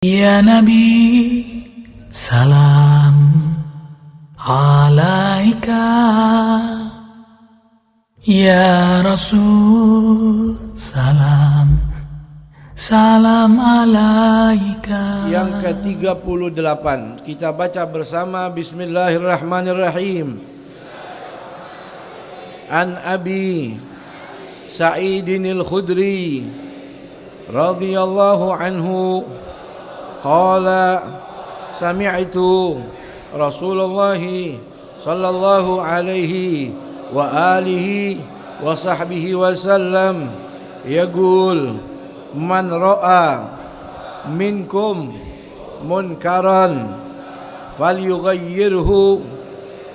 Ya Nabi, salam alaika. Ya Rasul, salam alaika. Yang ke-38 kita baca bersama. Bismillahirrahmanirrahim. An Abi Sa'idin al-Khudri radhiyallahu anhu qala sami'tu Rasulullah sallallahu alaihi wa alihi wa sahbihi wa sallam yaqul man ra'a minkum munkaran falyughayyirhu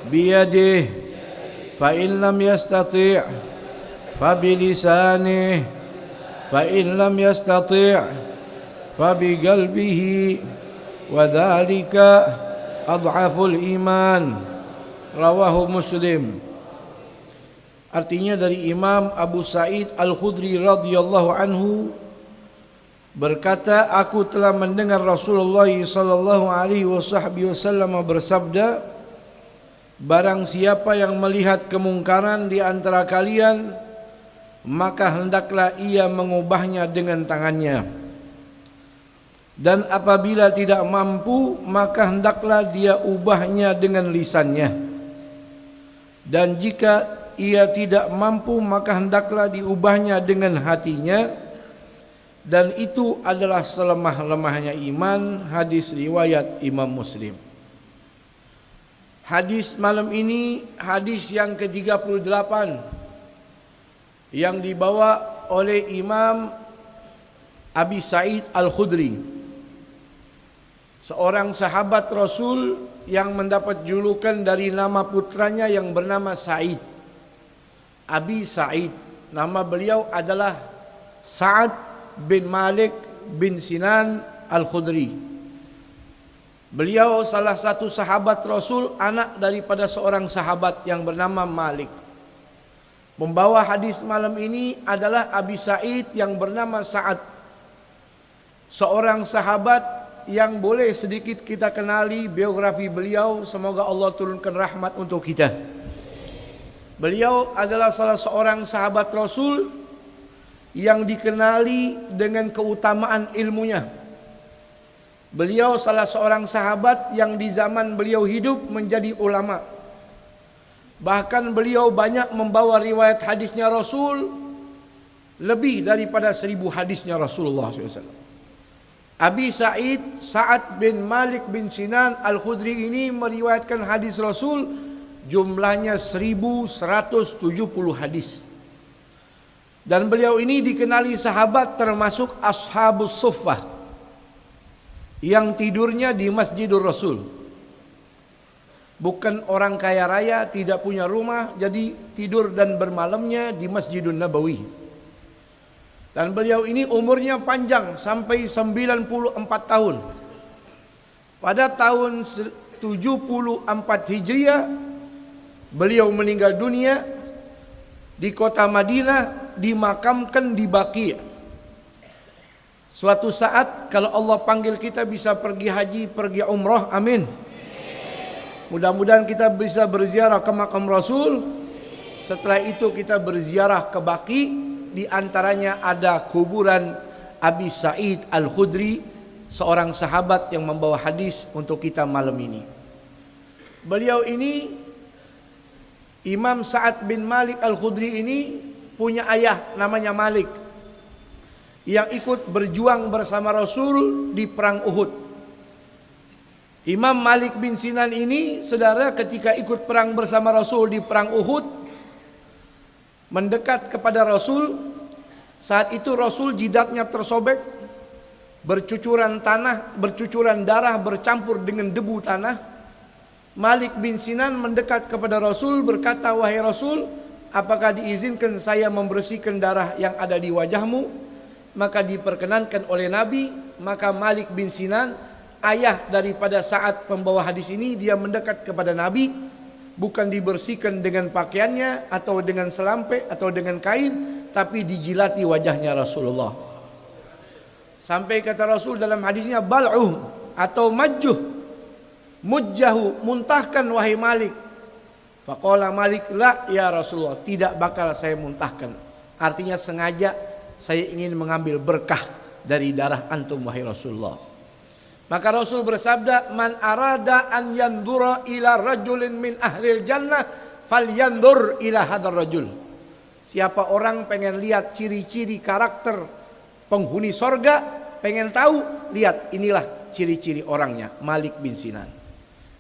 biyadihi fa in lam yastati' fa bilisanihi fa in lam yastati' fa biqalbihi wa dzalika adhaful iman. Rawahu Muslim. Artinya dari Imam Abu Sa'id Al-Khudri radhiyallahu anhu berkata, aku telah mendengar Rasulullah sallallahu alaihi wasallam bersabda, barang siapa yang melihat kemungkaran di antara kalian, maka hendaklah ia mengubahnya dengan tangannya. Dan apabila tidak mampu, maka hendaklah dia ubahnya dengan lisannya. Dan jika ia tidak mampu, maka hendaklah diubahnya dengan hatinya. Dan itu adalah selemah-lemahnya iman. Hadis riwayat Imam Muslim. Hadis malam ini hadis yang ke-38 yang dibawa oleh Imam Abi Sa'id Al-Khudri, seorang sahabat Rasul yang mendapat julukan dari nama putranya yang bernama Sa'id. Abi Sa'id, nama beliau adalah Sa'ad bin Malik bin Sinan Al-Khudri. Beliau salah satu sahabat Rasul, anak daripada seorang sahabat yang bernama Malik. Pembawa hadis malam ini adalah Abi Sa'id yang bernama Sa'ad, seorang sahabat yang boleh sedikit kita kenali biografi beliau. Semoga Allah turunkan rahmat untuk kita. Beliau adalah salah seorang sahabat Rasul yang dikenali dengan keutamaan ilmunya. Beliau salah seorang sahabat yang di zaman beliau hidup menjadi ulama. Bahkan beliau banyak membawa riwayat hadisnya Rasul, lebih daripada 1000 hadisnya Rasulullah SAW. Abi Sa'id, Sa'ad bin Malik bin Sinan Al-Khudri ini meriwayatkan hadis Rasul jumlahnya 1170 hadis. Dan beliau ini dikenali sahabat termasuk Ashabus Suffah yang tidurnya di Masjidur Rasul. Bukan orang kaya raya, tidak punya rumah, jadi tidur dan bermalamnya di Masjidun Nabawi. Dan beliau ini umurnya panjang sampai 94 tahun. Pada tahun 74 Hijriah beliau meninggal dunia di kota Madinah, dimakamkan di Baqi'. Suatu saat kalau Allah panggil kita bisa pergi haji, pergi umrah, amin. Mudah-mudahan kita bisa berziarah ke makam Rasul. Setelah itu kita berziarah ke Baqi'. Di antaranya ada kuburan Abi Sa'id Al-Khudri, seorang sahabat yang membawa hadis untuk kita malam ini. Beliau ini, Imam Sa'ad bin Malik Al-Khudri ini punya ayah namanya Malik, yang ikut berjuang bersama Rasul di perang Uhud. Imam Malik bin Sinan ini, saudara, ketika ikut perang bersama Rasul di perang Uhud, mendekat kepada Rasul. Saat itu Rasul jidatnya tersobek, bercucuran tanah, bercucuran darah bercampur dengan debu tanah. Malik bin Sinan mendekat kepada Rasul berkata, wahai Rasul, apakah diizinkan saya membersihkan darah yang ada di wajahmu? Maka diperkenankan oleh Nabi. Maka Malik bin Sinan, ayah daripada Sa'ad pembawa hadis ini, dia mendekat kepada Nabi, bukan dibersihkan dengan pakaiannya atau dengan selampe atau dengan kain, tapi dijilati wajahnya Rasulullah. Sampai kata Rasul dalam hadisnya, bal'uh atau majjuh, mujjahu, muntahkan wahai Malik. Faqala Malik, la ya Rasulullah, tidak bakal saya muntahkan. Artinya sengaja saya ingin mengambil berkah dari darah antum wahai Rasulullah. Maka Rasul bersabda, man arada an yandura ila rajulin min ahlil jannah falyandur ila hadar rajul. Siapa orang pengen lihat ciri-ciri karakter penghuni sorga, pengen tahu, lihat inilah ciri-ciri orangnya, Malik bin Sinan.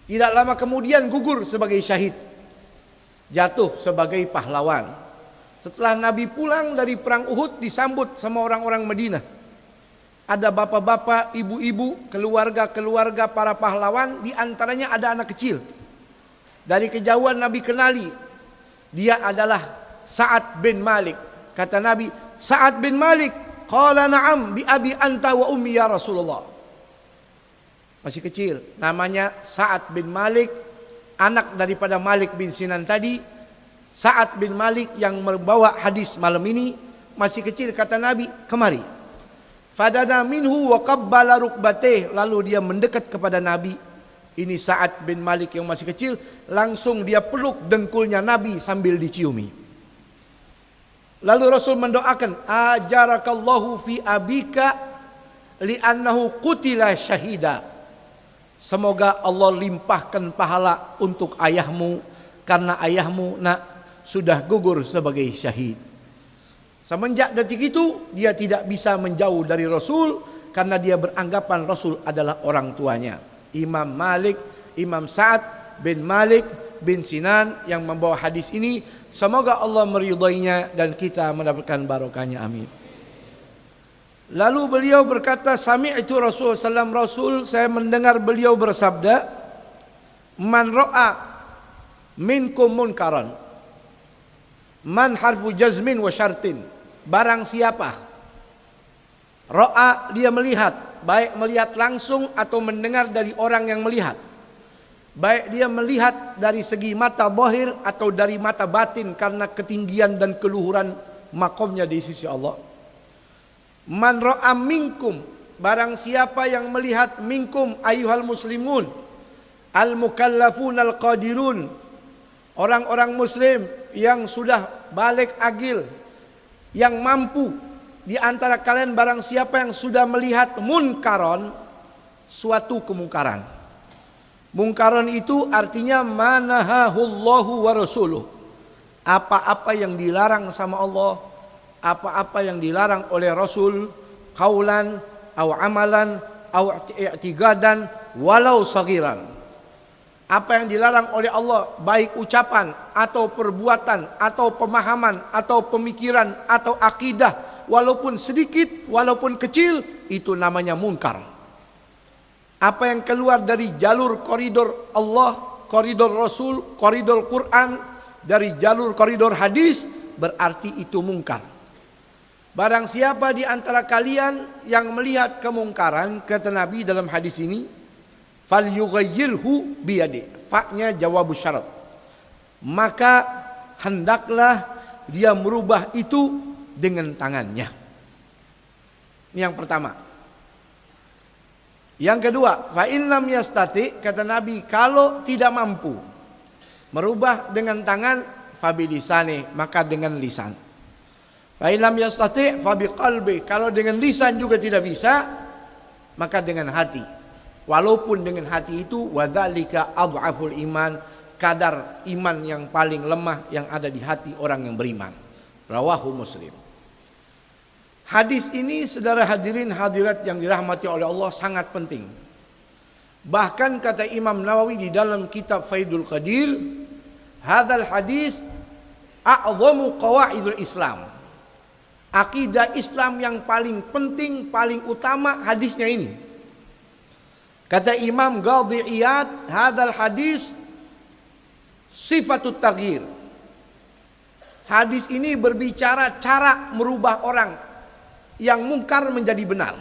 Tidak lama kemudian gugur sebagai syahid, jatuh sebagai pahlawan. Setelah Nabi pulang dari perang Uhud, disambut sama orang-orang Madinah. Ada bapak-bapak, ibu-ibu, keluarga-keluarga para pahlawan, di antaranya ada anak kecil. Dari kejauhan Nabi kenali, dia adalah Sa'ad bin Malik. Kata Nabi, Sa'ad bin Malik. Qala na'am bi abi anta wa ummi ya Rasulullah. Masih kecil, namanya Sa'ad bin Malik, anak daripada Malik bin Sinan tadi. Sa'ad bin Malik yang membawa hadis malam ini masih kecil. Kata Nabi, kemari. Fadana minhu wa qabbala rukbatih. Lalu dia mendekat kepada Nabi. Ini Sa'ad bin Malik yang masih kecil. Langsung dia peluk dengkulnya Nabi sambil diciumi. Lalu Rasul mendoakan, ajarakallahu fi abika li'annahu qutila syahida. Semoga Allah limpahkan pahala untuk ayahmu, karena ayahmu sudah gugur sebagai syahid. Semenjak detik itu dia tidak bisa menjauh dari Rasul, karena dia beranggapan Rasul adalah orang tuanya. Imam Sa'ad bin Malik bin Sinan yang membawa hadis ini, semoga Allah meridainya dan kita mendapatkan barokahnya, amin. Lalu beliau berkata, sami'tu Rasulullah sallallahu alaihi wasallam, saya mendengar beliau bersabda, man ra'a minkum munkaran, man harfu jazmin wa syartin, barang siapa ra'a, dia melihat, baik melihat langsung atau mendengar dari orang yang melihat, baik dia melihat dari segi mata zahir atau dari mata batin karena ketinggian dan keluhuran makomnya di sisi Allah. Man ra'a minkum, barang siapa yang melihat, minkum ayyuhal muslimun al mukallafun al qadirun, orang-orang muslim yang sudah balik agil, yang mampu di antara kalian, barang siapa yang sudah melihat munkaron, suatu kemungkaran. Mungkaron itu artinya manahahullahu wa rasuluh, apa-apa yang dilarang sama Allah, apa-apa yang dilarang oleh Rasul, qaulan au amalan au i'tiqadan walau sagiran. Apa yang dilarang oleh Allah, baik ucapan atau perbuatan atau pemahaman atau pemikiran atau akidah, walaupun sedikit, walaupun kecil, itu namanya munkar. Apa yang keluar dari jalur koridor Allah, koridor Rasul, koridor Quran, dari jalur koridor hadis, berarti itu munkar. Barang siapa di antara kalian yang melihat kemungkaran, kata Nabi dalam hadis ini, falyughayyirhu biyadi, faknya jawab syarat, maka hendaklah dia merubah itu dengan tangannya. Ini yang pertama. Yang kedua, fa in lam yastati, kata Nabi, kalau tidak mampu merubah dengan tangan, fa bilisani, maka dengan lisan. Fa in lam yastati fa biqalbi, kalau dengan lisan juga tidak bisa, maka dengan hati. Walaupun dengan hati itu, wadzalika adhaful iman, kadar iman yang paling lemah yang ada di hati orang yang beriman. Rawahu Muslim. Hadis ini, saudara hadirin hadirat yang dirahmati oleh Allah, sangat penting. Bahkan kata Imam Nawawi di dalam kitab Faidul Qadir, hadzal hadis a'zamu qawaidul Islam. Akidah Islam yang paling penting, paling utama hadisnya ini. Kata Imam Qadhi Iyad, hadzal hadis sifatut taghyir. Hadis ini berbicara cara merubah orang yang mungkar menjadi benar,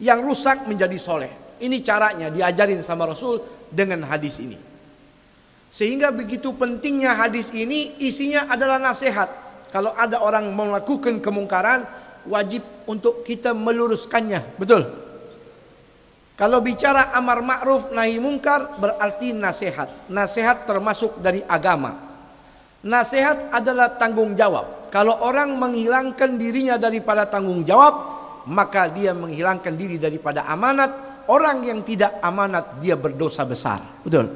yang rusak menjadi soleh. Ini caranya diajarin sama Rasul dengan hadis ini. Sehingga begitu pentingnya hadis ini, isinya adalah nasihat. Kalau ada orang melakukan kemungkaran, wajib untuk kita meluruskannya. Betul? Kalau bicara amar ma'ruf nahi mungkar berarti nasihat. Nasihat termasuk dari agama. Nasihat adalah tanggung jawab. Kalau orang menghilangkan dirinya daripada tanggung jawab, maka dia menghilangkan diri daripada amanat. Orang yang tidak amanat dia berdosa besar. Betul?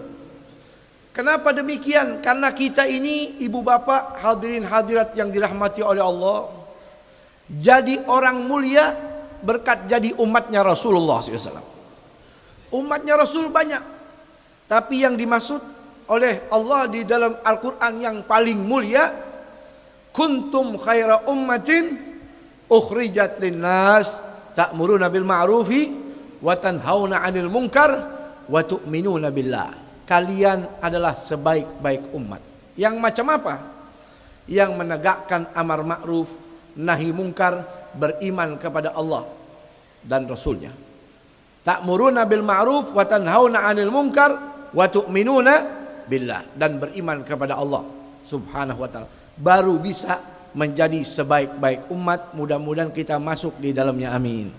Kenapa demikian? Karena kita ini ibu bapak, hadirin hadirat yang dirahmati oleh Allah, jadi orang mulia berkat jadi umatnya Rasulullah SAW. Umatnya Rasul banyak, tapi yang dimaksud oleh Allah di dalam Al-Quran yang paling mulia, kuntum khaira ummatin ukhrijat linnas ta'muruna bil ma'rufi wa tanhauna 'anil munkar wa tu'minuna billah. Kalian adalah sebaik-baik umat. Yang macam apa? Yang menegakkan amar ma'ruf nahi mungkar, beriman kepada Allah dan Rasulnya. Ta'muruna bil ma'ruf wa tanhauna 'anil munkar wa tu'minuna billah, dan beriman kepada Allah Subhanahu wa taala. Baru bisa menjadi sebaik-baik umat. Mudah-mudahan kita masuk di dalamnya, amin.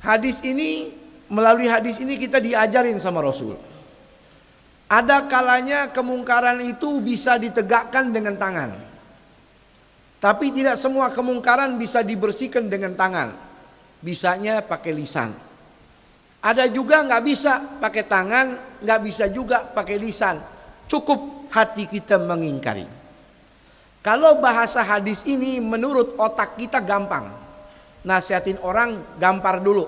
Hadis ini, melalui hadis ini kita diajarin sama Rasul. Ada kalanya kemungkaran itu bisa ditegakkan dengan tangan. Tapi tidak semua kemungkaran bisa dibersihkan dengan tangan. Bisanya pakai lisan. Ada juga nggak bisa pakai tangan, nggak bisa juga pakai lisan. Cukup hati kita mengingkari. Kalau bahasa hadis ini menurut otak kita gampang. Nasihatin orang gampar dulu.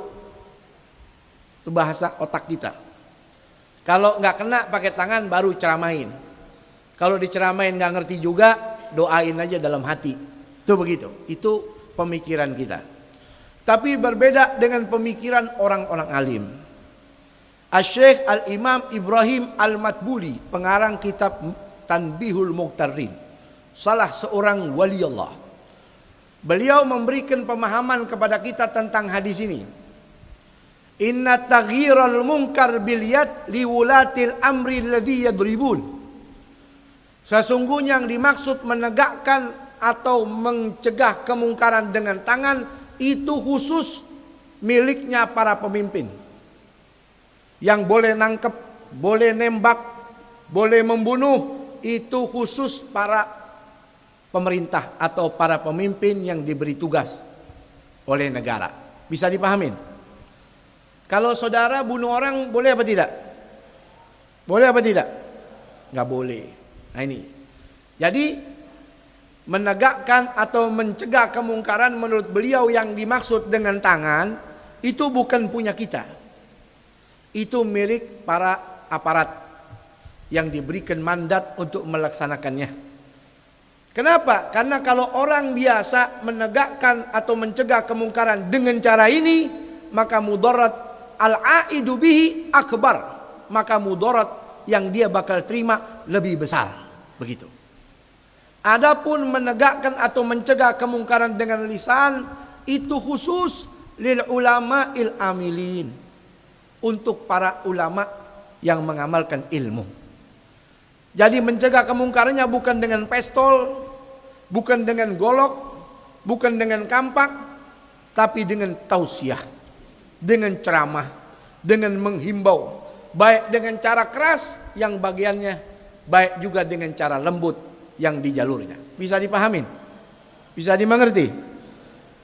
Itu bahasa otak kita. Kalau nggak kena pakai tangan baru ceramain. Kalau diceramain nggak ngerti juga, doain aja dalam hati. Itu begitu. Itu pemikiran kita. Tapi berbeda dengan pemikiran orang-orang alim. Asy-Syaikh Al-Imam Ibrahim Al-Matbuli, pengarang kitab Tanbihul Muqtarrin, salah seorang wali Allah. Beliau memberikan pemahaman kepada kita tentang hadis ini. Inna taghyiral munkar bil yad liwulatil amri alladhi yadribun. Sesungguhnya yang dimaksud menegakkan atau mencegah kemungkaran dengan tangan itu khusus miliknya para pemimpin. Yang boleh nangkep, boleh nembak, boleh membunuh, itu khusus para pemerintah atau para pemimpin yang diberi tugas oleh negara. Bisa dipahamin? Kalau saudara bunuh orang boleh apa tidak? Boleh apa tidak? Nggak boleh. Nah ini. Jadi menegakkan atau mencegah kemungkaran menurut beliau yang dimaksud dengan tangan itu bukan punya kita. Itu milik para aparat yang diberikan mandat untuk melaksanakannya. Kenapa? Karena kalau orang biasa menegakkan atau mencegah kemungkaran dengan cara ini, maka mudarat al-aidu bihi akbar. Maka mudarat yang dia bakal terima lebih besar. Begitu. Adapun menegakkan atau mencegah kemungkaran dengan lisan itu khusus lil ulama'il amilin, untuk para ulama yang mengamalkan ilmu. Jadi mencegah kemungkarannya bukan dengan pistol, bukan dengan golok, bukan dengan kampak, tapi dengan tausiah, dengan ceramah, dengan menghimbau, baik dengan cara keras yang bagiannya, baik juga dengan cara lembut yang di jalurnya. Bisa dipahamin? Bisa dimengerti?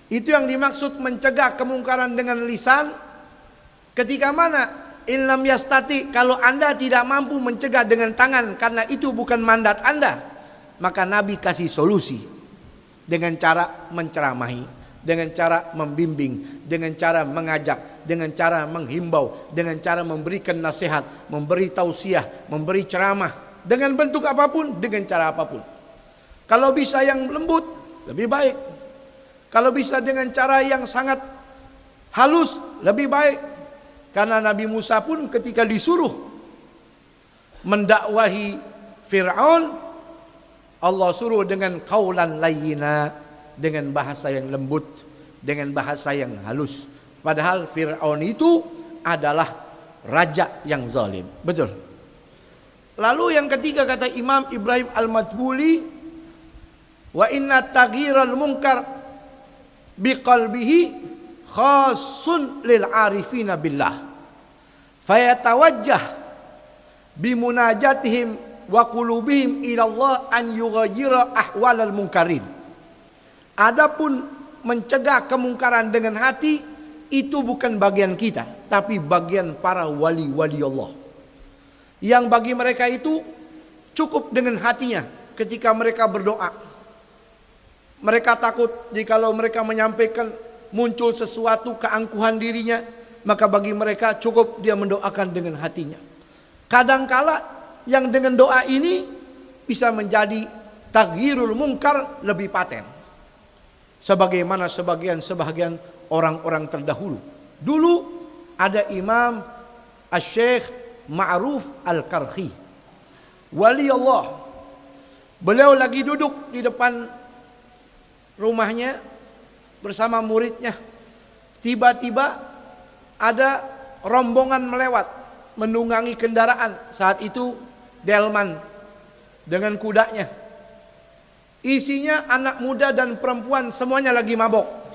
Itu yang dimaksud mencegah kemungkaran dengan lisan. Ketika mana? Illam yastati, kalau Anda tidak mampu mencegah dengan tangan karena itu bukan mandat Anda, maka Nabi kasih solusi dengan cara menceramahi, dengan cara membimbing, dengan cara mengajak, dengan cara menghimbau, dengan cara memberikan nasihat, memberi tausiah, memberi ceramah. Dengan bentuk apapun, dengan cara apapun. Kalau bisa yang lembut, lebih baik. Kalau bisa dengan cara yang sangat halus, lebih baik. Karena Nabi Musa pun ketika disuruh mendakwahi Fir'aun, Allah suruh dengan qaulan layyina, dengan bahasa yang lembut, dengan bahasa yang halus. Padahal Fir'aun itu adalah raja yang zalim. Betul. Lalu yang ketiga kata Imam Ibrahim Al-Matbuli, wa inna taghiral munkar biqalbihi khassun lil arifina billah fayatawajjah bimunajatihim wa qulubihim ila Allah an yughayyira ahwalal munkarin. Adapun mencegah kemungkaran dengan hati itu bukan bagian kita, tapi bagian para wali-wali Allah. Yang bagi mereka itu cukup dengan hatinya ketika mereka berdoa. Mereka takut jikalau mereka menyampaikan muncul sesuatu keangkuhan dirinya, maka bagi mereka cukup dia mendoakan dengan hatinya. Kadangkala yang dengan doa ini bisa menjadi taghyirul munkar lebih paten. Sebagaimana sebagian orang-orang terdahulu. Dulu ada Imam Asy-Syaikh Ma'ruf Al-Karhi, wali Allah. Beliau lagi duduk di depan rumahnya bersama muridnya. Tiba-tiba ada rombongan melewat menunggangi kendaraan. Saat itu delman dengan kudanya. Isinya anak muda dan perempuan, semuanya lagi mabok.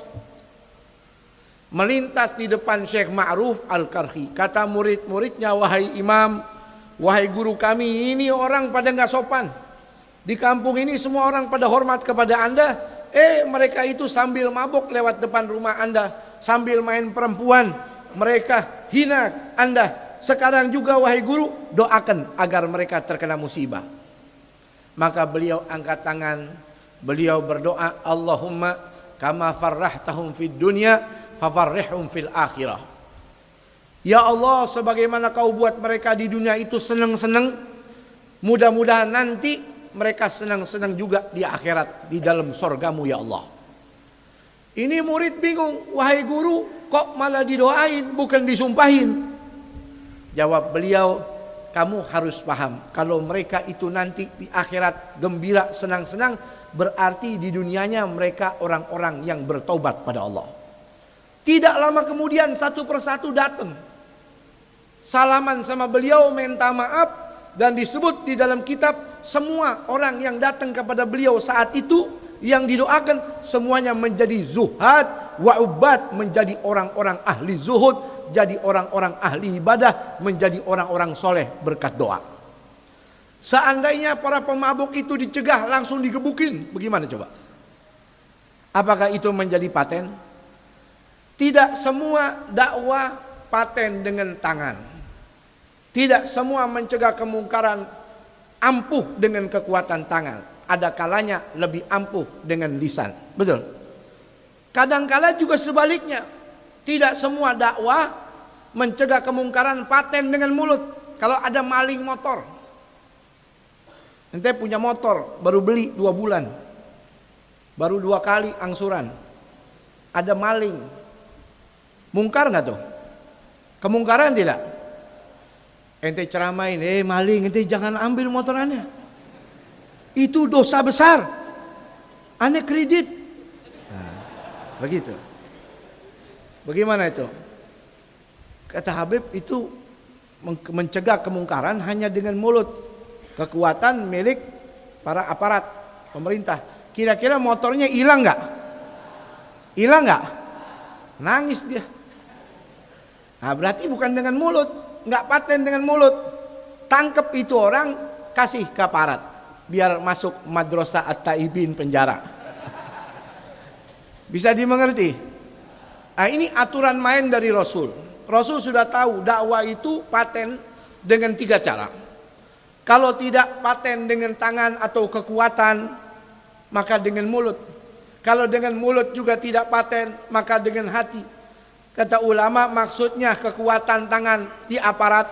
Melintas di depan Syekh Ma'ruf Al-Karhi. Kata murid-muridnya, wahai imam, wahai guru kami, ini orang pada nggak sopan. Di kampung ini semua orang pada hormat kepada anda. Mereka itu sambil mabok lewat depan rumah anda, sambil main perempuan. Mereka hina anda. Sekarang juga wahai guru, doakan agar mereka terkena musibah. Maka beliau angkat tangan, beliau berdoa, Allahumma kama farrahtahum fid dunya fafarrihum fil akhirah. Ya Allah, sebagaimana kau buat mereka di dunia itu senang-senang, mudah-mudahan nanti mereka senang-senang juga di akhirat, di dalam sorgamu ya Allah. Ini murid bingung, wahai guru, kok malah didoain bukan disumpahin? Jawab beliau, kamu harus paham, kalau mereka itu nanti di akhirat gembira senang-senang, berarti di dunianya mereka orang-orang yang bertobat pada Allah. Tidak lama kemudian satu persatu datang, salaman sama beliau, minta maaf. Dan disebut di dalam kitab, semua orang yang datang kepada beliau saat itu yang didoakan semuanya menjadi zuhad wa ubad, menjadi orang-orang ahli zuhud, jadi orang-orang ahli ibadah, menjadi orang-orang soleh berkat doa. Seandainya para pemabuk itu dicegah langsung digebukin, bagaimana coba? Apakah itu menjadi paten? Tidak semua dakwah paten dengan tangan. Tidak semua mencegah kemungkaran ampuh dengan kekuatan tangan. Ada kalanya lebih ampuh dengan lisan. Betul. Kadangkala juga sebaliknya. Tidak semua dakwah mencegah kemungkaran paten dengan mulut. Kalau ada maling motor, ente punya motor baru beli 2 bulan, baru 2 kali angsuran, ada maling, mungkar nggak tuh? Kemungkaran tidak? Ente ceramain, maling, ente jangan ambil motorannya. Itu dosa besar. Ane kredit. Nah, begitu. Bagaimana itu? Kata Habib, itu mencegah kemungkaran hanya dengan mulut. Kekuatan milik para aparat pemerintah. Kira-kira motornya hilang nggak? Hilang nggak? Nangis dia. Nah, berarti bukan dengan mulut. Nggak paten dengan mulut. Tangkep itu orang, kasih ke aparat, biar masuk madrasah at-taibin penjara. Bisa dimengerti? Nah, ini aturan main dari Rasul. Rasul sudah tahu dakwah itu paten dengan 3 cara. Kalau tidak paten dengan tangan atau kekuatan, maka dengan mulut. Kalau dengan mulut juga tidak paten, maka dengan hati. Kata ulama, maksudnya kekuatan tangan di aparat,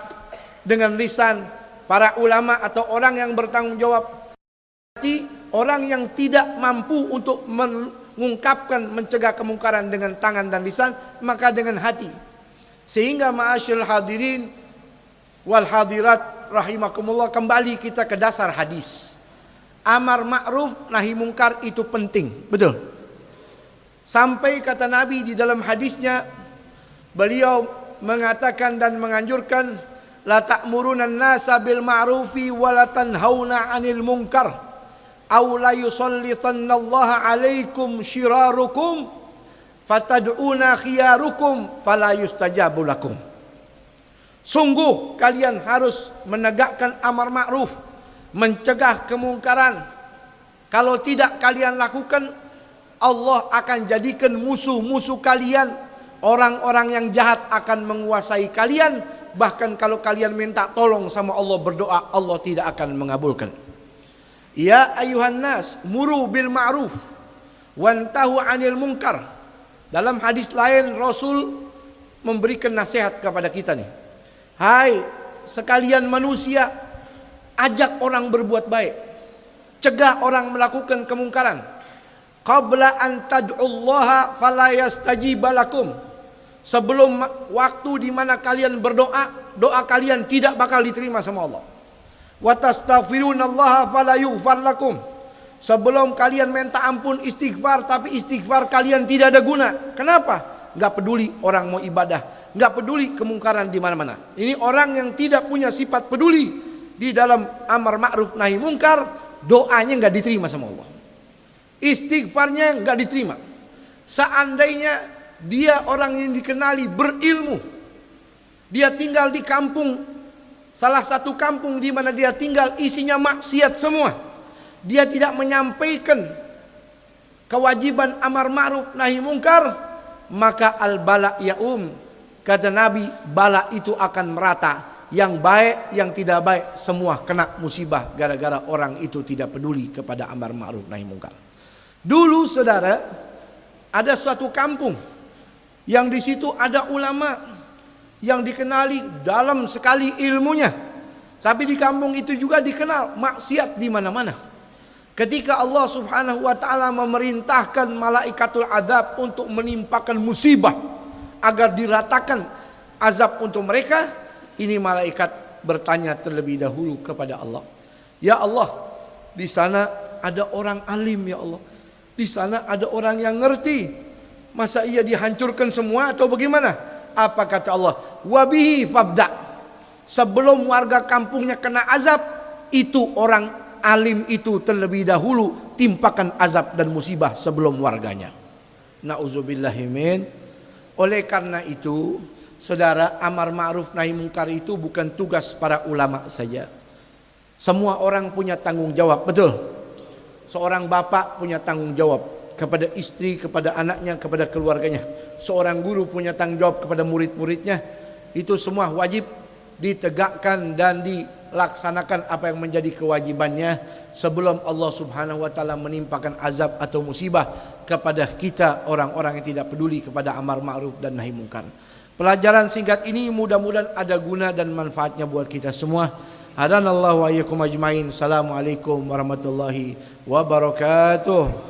dengan lisan para ulama atau orang yang bertanggung jawab. Hati, orang yang tidak mampu untuk mengungkapkan, mencegah kemungkaran dengan tangan dan lisan, maka dengan hati. Sehingga ma'asyil hadirin wal hadirat rahimakumullah, kembali kita ke dasar hadis. Amar ma'ruf nahi mungkar itu penting, betul. Sampai kata Nabi di dalam hadisnya, beliau mengatakan dan menganjurkan, la ta'muruna an-nasa bil ma'rufi wa la tanhauna 'anil munkar aw la yusallitannallaha 'alaikum shirarukum fatad'una khiyarukum fala yustajabu lakum. Sungguh kalian harus menegakkan amar ma'ruf, mencegah kemungkaran. Kalau tidak kalian lakukan, Allah akan jadikan musuh-musuh kalian, orang-orang yang jahat akan menguasai kalian. Bahkan kalau kalian minta tolong sama Allah, berdoa, Allah tidak akan mengabulkan. Ya ayuhan nas, muru bil ma'ruf wantahu 'anil munkar. Dalam hadis lain Rasul memberikan nasihat kepada kita nih. Hai sekalian manusia, ajak orang berbuat baik, cegah orang melakukan kemungkaran. Qabla an tad'ullaha fala yastajiba lakum. Sebelum waktu di mana kalian berdoa, doa kalian tidak bakal diterima sama Allah. Wa tastaghfirunallaha fala yughfar lakum. Sebelum kalian minta ampun istighfar, tapi istighfar kalian tidak ada guna. Kenapa? Enggak peduli orang mau ibadah, enggak peduli kemungkaran di mana-mana. Ini orang yang tidak punya sifat peduli di dalam amar ma'ruf nahi mungkar, doanya enggak diterima sama Allah. Istighfarnya enggak diterima. Seandainya dia orang yang dikenali berilmu, dia tinggal di kampung, salah satu kampung di mana dia tinggal isinya maksiat semua, dia tidak menyampaikan kewajiban amar ma'ruf nahi mungkar, maka al bala yaum, kata Nabi, bala itu akan merata. Yang baik, yang tidak baik, semua kena musibah gara-gara orang itu tidak peduli kepada amar ma'ruf nahi mungkar. Dulu saudara, ada suatu kampung yang di situ ada ulama yang dikenali dalam sekali ilmunya. Tapi di kampung itu juga dikenal maksiat di mana-mana. Ketika Allah Subhanahu wa taala memerintahkan malaikatul azab untuk menimpakan musibah agar diratakan azab untuk mereka, ini malaikat bertanya terlebih dahulu kepada Allah. Ya Allah, di sana ada orang alim ya Allah. Di sana ada orang yang ngerti. Masa ia dihancurkan semua atau bagaimana? Apa kata Allah? Wabihi fabda. Sebelum warga kampungnya kena azab, itu orang alim itu terlebih dahulu timpakan azab dan musibah sebelum warganya. Nauzubillahimin. Oleh karena itu, saudara, amar ma'ruf nahi mungkar itu bukan tugas para ulama saja. Semua orang punya tanggung jawab, betul? Seorang bapak punya tanggung jawab kepada istri, kepada anaknya, kepada keluarganya. Seorang guru punya tanggung jawab kepada murid-muridnya. Itu semua wajib ditegakkan dan dilaksanakan apa yang menjadi kewajibannya sebelum Allah Subhanahu wa taala menimpakan azab atau musibah kepada kita orang-orang yang tidak peduli kepada amar ma'ruf dan nahi mungkar. Pelajaran singkat ini mudah-mudahan ada guna dan manfaatnya buat kita semua. Hadanallahu wa iyyakum ajmain. Assalamualaikum warahmatullahi wabarakatuh.